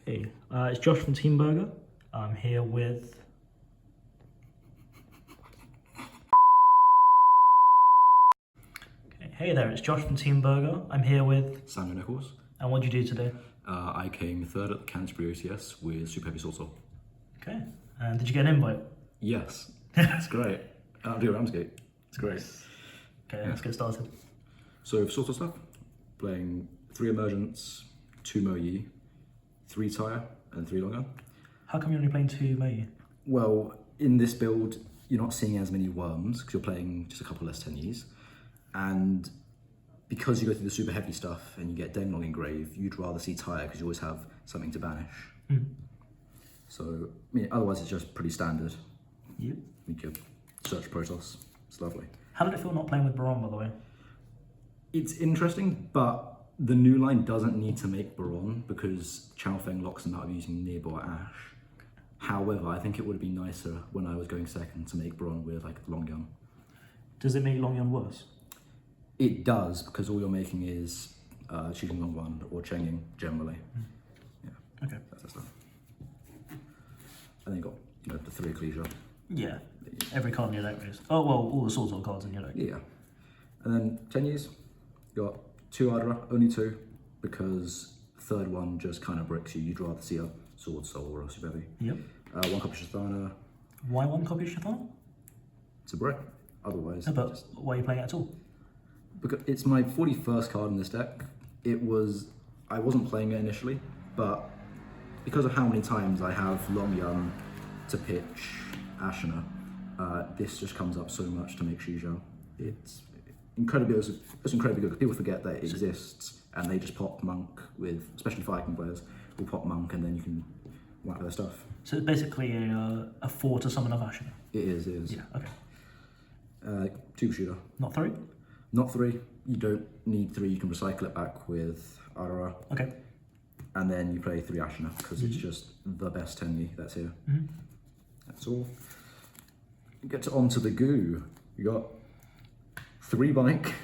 Hey, it's Josh from Team Burger. I'm here with... Okay. Hey there, it's Josh from Team Burger. I'm here with... Nicholls. And what did you do today? I came third at the Canterbury OTS with Superheavy Swordsoul. Okay. And did you get an invite? Yes. It's great. I'll do Ramsgate. It's great. Okay, let's get started. So for Swordsoul stuff, playing 3 Emergence, 2 Mo Yi, 3 Tire, and 3 Long Gun. How come you're only playing 2 Mei? Well, in this build, you're not seeing as many worms because you're playing just a couple less 10 Yis. And because you go through the super heavy stuff and you get Denglong engrave, you'd rather see Tire because you always have something to banish. So, I mean, otherwise it's just pretty standard. Yep. You could search Protoss. It's lovely. How did it feel not playing with Baron, by the way? It's interesting, but the new line doesn't need to make Baron because Chaff locks them out of using Nib or Ash. However, I think it would have been nicer when I was going second to make Baron with like Long Gun. Does it make Long Yon worse? It does, because all you're making is shooting Long One or Chenging generally. Yeah. Okay. That's that stuff. And then you got, you know, the 3 Ecclesia. Yeah. Every card in your deck is. Oh, well, all the Swordsoul cards in your deck. Yeah. And then 10 years, you got 2 Ardra, only 2, because third one just kind of bricks you. You'd rather see a Swordsoul or a Superheavy. Yep. 1 copy Shathana. Why 1 copy of Chatham? It's a brick. Otherwise, No, but why are you playing it at all? because it's my 41st card in this deck. I wasn't playing it initially, but because of how many times I have Long Yun to pitch Ashina, this just comes up so much to make Shizhou. It's incredibly good because people forget that it exists and they just pop Monk with, especially Viking players, will pop Monk and then you can whack their stuff. So it's basically a 4 to summon of Ashina? It is. Yeah, okay. 2 shooter. Not 3? Not 3. You don't need 3. You can recycle it back with Aurora. Okay. And then you play 3 Ashina because it's just the best 10 that's here. That's all. Get on to the goo. You got 3 Bike,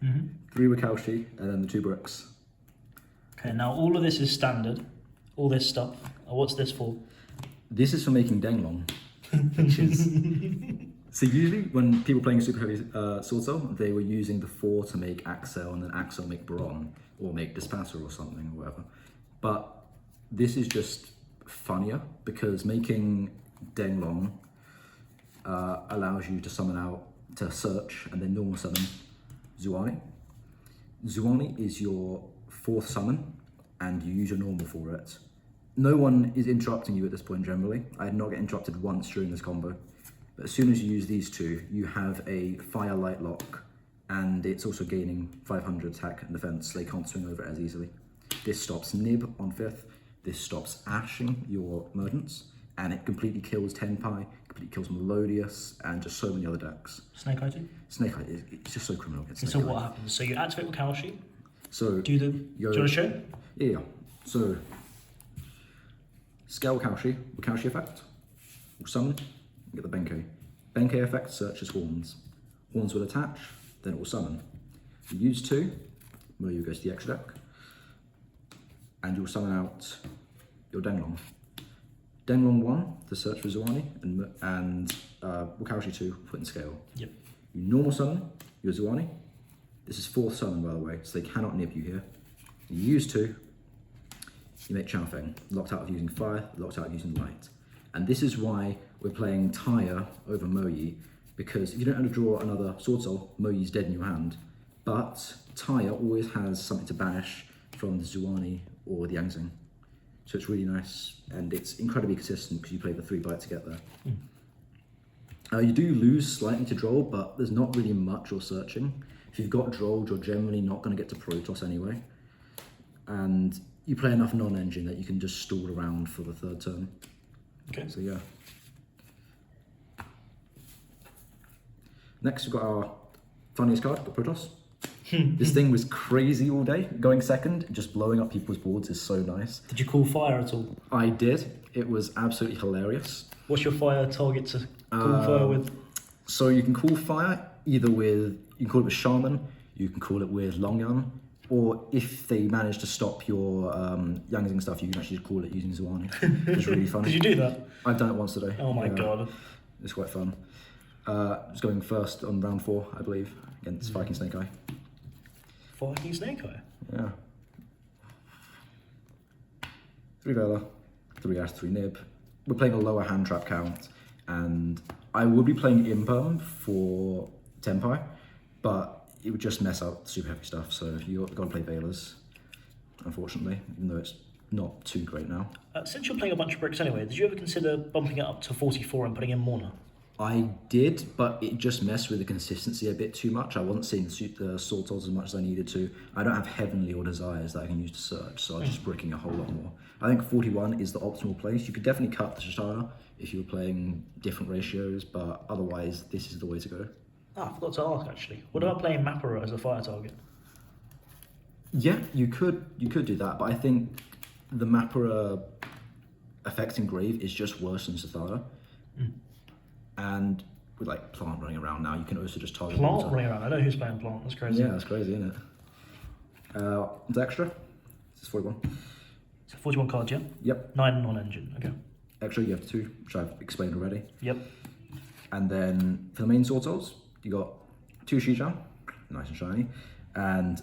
3 Wikaushi, and then the 2 bricks. Okay, now all of this is standard. All this stuff. What's this for? This is for making Denglong, which is... So usually when people playing Super Heavy Swordsoul, they were using the 4 to make Axel and then Axel make Baron or make Dispenser or something or whatever. But this is just funnier because making Denglong allows you to summon out, to search and then normal summon Zuani. Zuani is your 4th summon and you use your normal for it. No one is interrupting you at this point generally. I did not get interrupted once during this combo. But as soon as you use these 2, you have a Fire Light Lock, and it's also gaining 500 attack and defense, so they can't swing over it as easily. This stops Nib on 5th, this stops Ashing your Emergence, and it completely kills Tenpai, completely kills Melodious, and just so many other decks. Snake Eye too? Snake Eye, it's just so criminal. So what happens? So you activate Wikaushi. So Do you want to show? Yeah. So scale Wikaushi effect, we'll summon. Get the Benkei. Benkei effect searches Horns. Horns will attach, then it will summon. You use 2, Moyu goes to the extra deck, and you'll summon out your Denglong. Denglong 1 to search for Zuani, and Wikaushi 2 put in scale. Yep. You normal summon your Zuani. This is 4th summon, by the way, so they cannot nib you here. You use 2, you make Chaofeng, locked out of using fire, locked out of using light. And this is why we're playing Tire over Moyi, because if you don't have to draw another Swordsoul, Moyi's dead in your hand. But Tire always has something to banish from the Zuani or the Yangzing. So it's really nice, and it's incredibly consistent because you play the 3 Bite to get there. You do lose slightly to Droll, but there's not really much you're searching. If you've got Droll, you're generally not going to get to Protoss anyway. And you play enough non-engine that you can just stall around for the 3rd turn. Okay. So yeah. Next we've got our funniest card, the Protoss. This thing was crazy all day. Going second, just blowing up people's boards is so nice. Did you call fire at all? I did. It was absolutely hilarious. What's your fire target to call fire with? So you can call fire either with, you can call it with Shaman, you can call it with Long Yun, Or if they manage to stop your Yangzing stuff, you can actually just call it using Zhuani. It's really funny. Did you do that? I've done it once today. Oh my god. It's quite fun. Just going first on round 4, I believe, against Viking Snake Eye. Viking Snake Eye? Yeah. 3 Vela, 3 Ash, 3 Nib. We're playing a lower hand trap count, and I would be playing Imperm for Tempai, but it would just mess up super heavy stuff, so you've got to play Velas, unfortunately, even though it's not too great now. Since you're playing a bunch of bricks anyway, did you ever consider bumping it up to 44 and putting in Morna? I did, but it just messed with the consistency a bit too much. I wasn't seeing the sword tools as much as I needed to. I don't have Heavenly or Desires that I can use to search, so I was just bricking a whole lot more. I think 41 is the optimal place. You could definitely cut the Shitara if you were playing different ratios, but otherwise this is the way to go. I forgot to ask actually. What about playing Mapara as a fire target? Yeah, you could do that, but I think the Mapara effect Engrave is just worse than Sathara. And with like Plant running around now, you can also just target Plant water. running around. I know who's playing Plant. That's crazy. Yeah, that's crazy, isn't it? It's extra. It's 41. So 41 cards, yeah? Yep. 9 non-engine. Okay. Extra, you have 2, which I've explained already. Yep. And then for the main sword souls, you got 2 Shijang, nice and shiny, and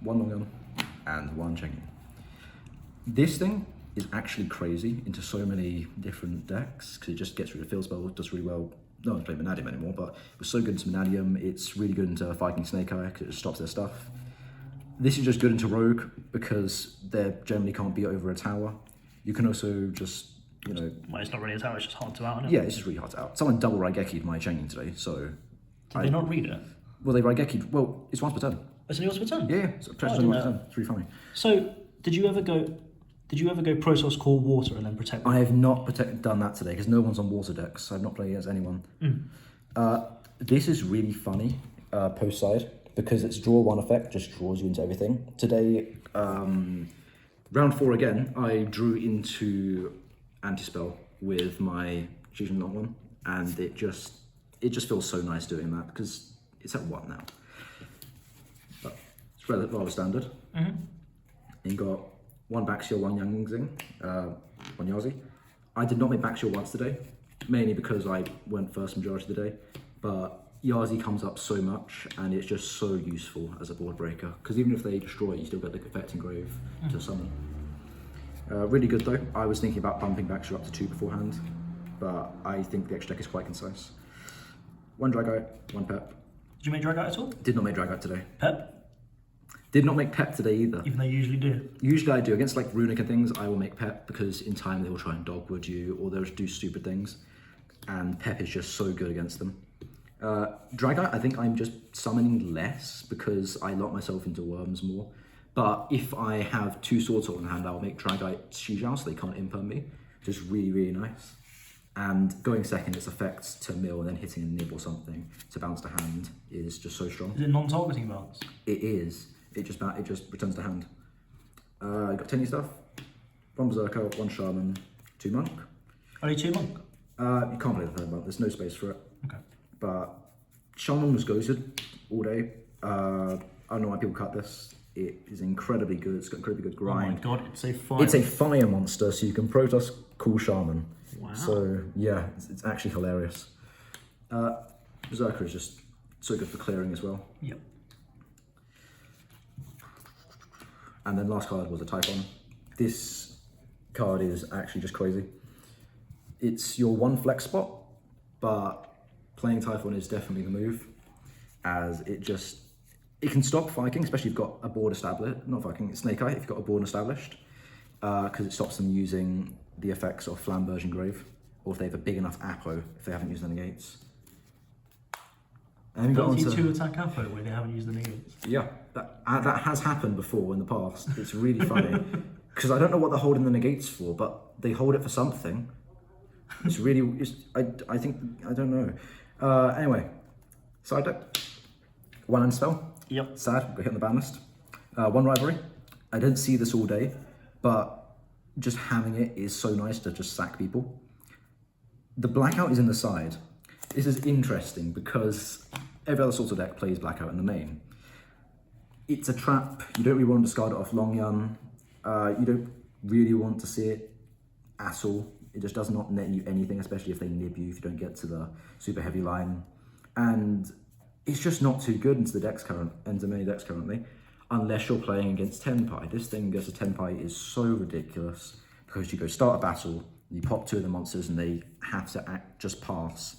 1 Longgun and 1 Chengyu. This thing is actually crazy into so many different decks because it just gets rid of field spell, does really well. No one's playing Vanadium anymore, but it was so good into Vanadium. It's really good into Viking Snake Eye because it just stops their stuff. This is just good into Rogue because they generally can't beat over a tower. You can also just, you know... Well, it's not really a tower, it's just hard to out, isn't it? Yeah, it's just really hard to out. Someone double Raigeki'd my Chengyu today, so... Did they not read it? Well, they Raigeki'd... Well, it's once per turn. It's only once per turn? Yeah, so protection's only once per turn. It's really funny. So, did you ever go Protoss Core Water and then protect? I have not done that today because no one's on water decks. I've not played against anyone. This is really funny post side because it's draw 1 effect, just draws you into everything. Today, round 4 again, I drew into Anti-Spell with my Fusion Long one, and it just feels so nice doing that because it's at 1 now. But it's rather standard. And you got 1 Baxio, 1 Yangzing, 1 Yazi. I did not make Baxio once today, mainly because I went first majority of the day, but Yazi comes up so much and it's just so useful as a board breaker, because even if they destroy it, you still get the Effect Engrave to summon. Really good though. I was thinking about bumping Baxio up to 2 beforehand, but I think the extra deck is quite concise. 1 Dragite, 1 Pep. Did you make Dragite at all? Did not make Dragite today. Pep? Did not make Pep today either. Even though you usually do. Usually I do. Against like Runic and things, I will make Pep because in time they will try and dogwood you or they'll just do stupid things. And Pep is just so good against them. Dragite, I think I'm just summoning less because I lock myself into worms more. But if I have 2 Swordsoul in hand, I'll make Dragite Shijao so they can't imperm me, which is really, really nice. And going second, its effects to mill and then hitting a nib or something to bounce to hand is just so strong. Is it non-targeting bounce? It is. It just returns to hand. You got 10 stuff. 1 Berserker, 1 Shaman, 2 Monk. Only 2 Monk? You can't play the 3rd Monk. There's no space for it. Okay. But Shaman was ghosted all day. I don't know why people cut this. It is incredibly good. It's got incredibly good grind. Oh my god, it's a fire. It's a fire monster, so you can Protoss cool Shaman. Wow. So yeah, it's actually hilarious. Berserker is just so good for clearing as well. Yep. And then last card was a Typhon. This card is actually just crazy. It's your 1 flex spot, but playing Typhon is definitely the move, as it can stop Viking, especially if you've got a board established, not Viking, it's Snake Eye, if you've got a board established, because it stops them using the effects of Flamberge Engrave, or if they have a big enough Apo, if they haven't used the negates. And Ability to attack Apo where they haven't used the negates. Yeah, that has happened before in the past. It's really funny, because I don't know what they're holding the negates for, but they hold it for something. It's really, I don't know. Anyway, side deck. 1 Unspell. Yep. Sad, got hit on the ban list. 1 Rivalry. I didn't see this all day, but just having it is so nice to just sack people. The Blackout is in the side. This is interesting because every other sort of deck plays Blackout in the main. it's a trap. You don't really want to discard it off Long Yun. You don't really want to see it at all. It just does not net you anything, especially if they nib you if you don't get to the super heavy line. And it's just not too good into many decks currently, unless you're playing against Tenpai. This thing against a Tenpai is so ridiculous because you go start a battle, you pop 2 of the monsters and they have to just pass.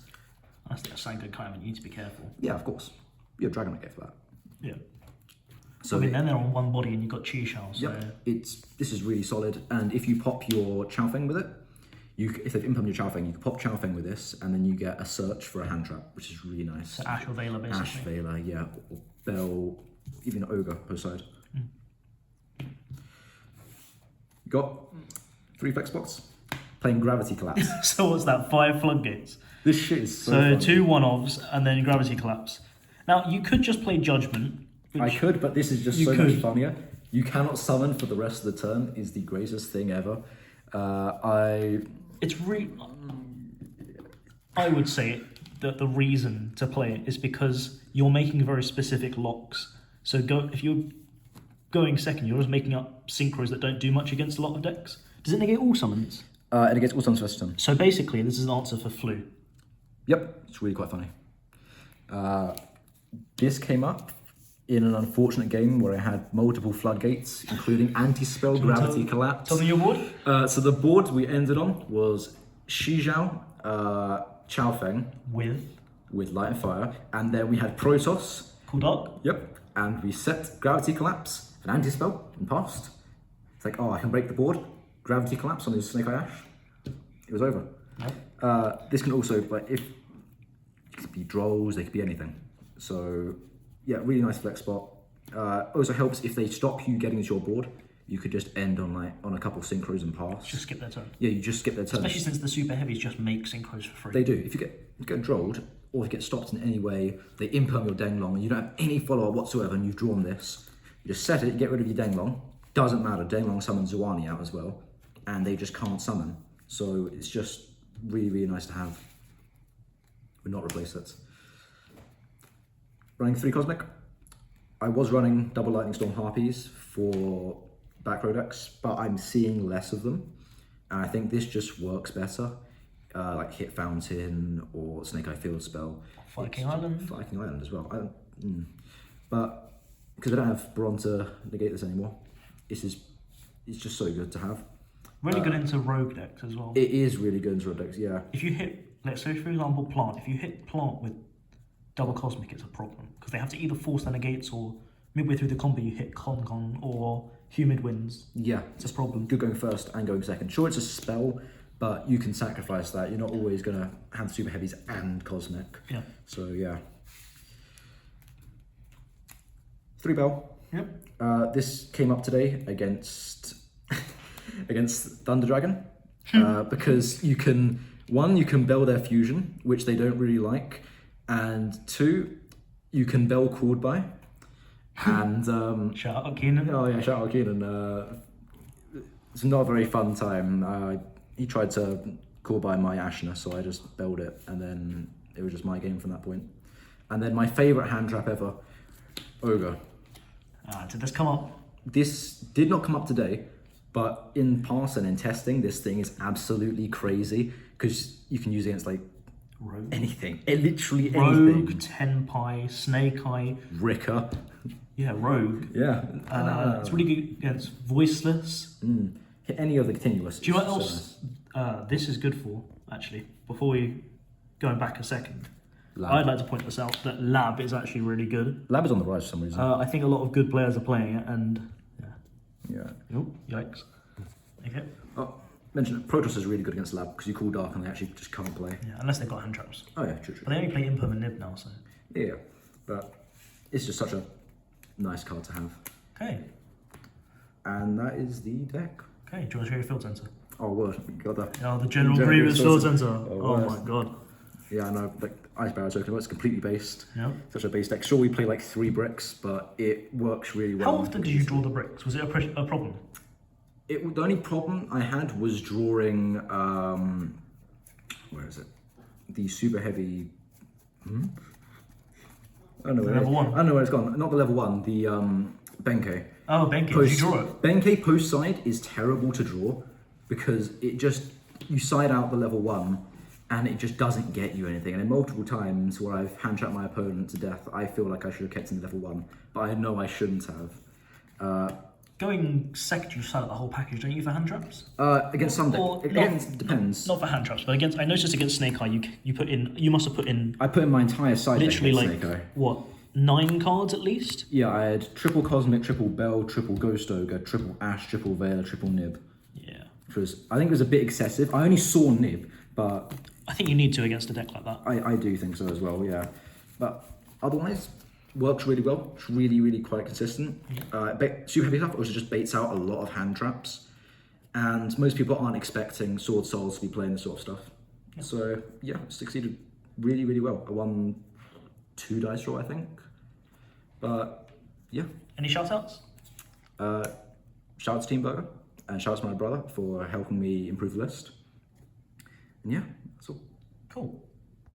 That's the Sanko Kaiman, you need to be careful. Yeah, of course. You're Dragon Knight for that. Yeah. So I mean, then they're on one body and you've got Chi-Shao, so... Yep, this is really solid. And if you pop your Chow Feng with it, if they've impugned your Chow Feng, you can pop Chow Feng with this, and then you get a search for a hand trap, which is really nice. So Ash or Vela, basically. Ash, Vela, yeah, or Bell, even Ogre per side. You got 3 flex spots, playing Gravity Collapse. So what's that, 5 floodgates? This shit is so So fun. 2 one-offs, and then Gravity Collapse. Now, you could just play Judgment. I could, but this is just so much funnier. You cannot summon for the rest of the turn is the greatest thing ever. I would say that the reason to play it is because you're making very specific locks. So if you're going second, you're just making up synchros that don't do much against a lot of decks. Does it negate all summons? It gets all summons first turn. So basically, this is an answer for Flu. Yep, it's really quite funny. This came up in an unfortunate game where I had multiple floodgates, including anti-spell Gravity Collapse. Tell me your board. So the board we ended on was Shizhao, Chow Feng with Light and Fire, and then we had Protoss. Cool Dark. Yep, and we set Gravity Collapse, an anti-spell, and passed. It's like, oh, I can break the board. Gravity Collapse on his Snake Eye Ash. It was over. Yep. This can also, like, it could be Drolls, they could be anything. So, yeah, really nice flex spot. Also helps if they stop you getting to your board. You could just end on a couple of synchros and pass. Just skip their turn. Yeah, you just skip their turn. Especially since the super heavies just make synchros for free. They do. If you get drolled or if you get stopped in any way, they imperm your Denglong and you don't have any follow-up whatsoever and you've drawn this. You just set it, you get rid of your Denglong. Doesn't matter. Denglong summons Zuani out as well, and they just can't summon. So it's just really, really nice to have. Would not replace it. Running 3 Cosmic. I was running double Lightning Storm Harpies for back row decks, but I'm seeing less of them. And I think this just works better. Like Hit Fountain or Snake Eye Field Spell. Viking Island. Viking Island as well. But because I don't have Bron to negate this anymore, it's just so good to have. Really good into rogue decks as well. It is really good into rogue decks, yeah. If you hit, let's say for example Plant, if you hit Plant with double Cosmic, it's a problem. Because they have to either force their negates or midway through the combo you hit Con or Humid Winds. Yeah. It's a problem. Good going first and going second. Sure, it's a spell, but you can sacrifice that. You're not always going to have super heavies and Cosmic. Yeah. So, yeah. 3 Bell. Yep. This came up today against Thunder Dragon because you can Bell their fusion, which they don't really like, and 2, you can Bell Called By, and shout out Keenan. Oh yeah, shout out Keenan. It's not a very fun time. He tried to call by my Ashna, so I just belled it, and then it was just my game from that point. And then my favourite hand trap ever, Ogre. Did this come up? This did not come up today, but in past and in testing, this thing is absolutely crazy because you can use it against like Rogue. Anything. Literally Rogue, anything. Tenpai, Snake Eye. Ricker. Yeah, Rogue. Yeah. It's really good against Voiceless. Hit any other continuous. Do you know what else this is good for, actually? Before we going back a second. Lab. I'd like to point this out, that Lab is actually really good. Lab is on the rise for some reason. I think a lot of good players are playing it, and yeah. Oh, yikes. Okay. Oh, mention it. Protoss is really good against Lab because you call Dark and they actually just can't play. Yeah, unless they've got hand traps. Oh yeah, true. But they only play Imperm and Nib now, so. Yeah, but it's just such a nice card to have. Okay. And that is the deck. Okay, do you want to show your field center? Oh, word. Got that. Oh, the General Grievous field center. Oh word. my god. Yeah, I know. Like, Ice Barrow Token, it's completely based. Yeah. Such a base deck. Sure, we play like 3 bricks, but it works really well. How often did you draw the bricks? Was it a problem? The only problem I had was drawing, where is it? The super heavy, I don't know where Level 1. I don't know where it's gone. Not the level 1, the Benkei. Oh, Benkei, did you draw it? Benkei post side is terrible to draw because it just, you side out the level 1 and it just doesn't get you anything. And in multiple times where I've hand trapped my opponent to death, I feel like I should have kept in level 1, but I know I shouldn't have. Going second, you side out the whole package, don't you, for hand traps? Against some Or deck, not- it depends. Not for hand traps, but against. I noticed against Snake Eye, you must have put in I put in my entire side deck literally against like Snake Eye. what 9 cards at least. Yeah, I had triple Cosmic, triple Bell, triple Ghost Ogre, triple Ash, triple Veil, triple Nib. Yeah, Which was, I think it was a bit excessive. I only saw Nib, but I think you need to against a deck like that. I do think so as well, yeah. But otherwise, works really well. It's really, really quite consistent. Super Heavy stuff also just baits out a lot of hand traps. And most people aren't expecting Sword Souls to be playing this sort of stuff. Yeah. So, yeah, succeeded really, really well. I won 2 dice draw, I think. But, yeah. Any shout outs? Shout out to Team Burger. And shout out to my brother for helping me improve the list. And yeah, that's all. Cool.